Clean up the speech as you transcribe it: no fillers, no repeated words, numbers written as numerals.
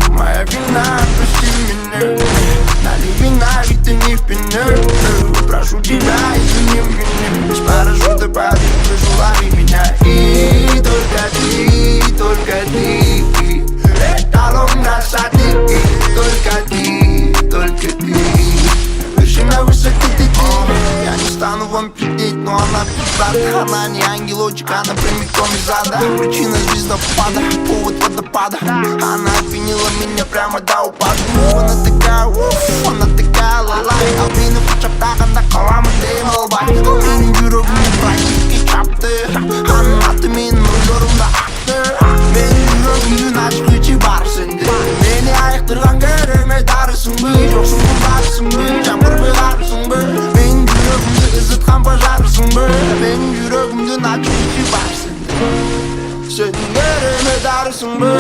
Моя вина, прости меня. Налей вина, ведь ты не в пене. Прошу тебя, извини меня. С парашюта падаю, прошу, лови меня. И только ты эталон красоты. Только ты вершина высоты, ты. Я не стану вам пиздеть, но она пиздата. Она не ангелочек, она прямиком из ада. Причина звездопада, повод водопада. Она опьянила меня прямо до упада. Она такая, она такая лалай. А мені почаптағанда қаламын дейм албай. Менің жүрегімде броники чапты. Анаты менің жорымда ақты. Менің жүрегімдің ашық içi бар сенде. Мені айықтырған кереме дарысың бы. Жоқсың бұл барысың бы. Жаңбыр бұғарысың бы. Менің жүрегімді ызытқан пожарысың бы. Менің жүрегімдің ашық içi бар сенде. Сенің кереме дарысың бы.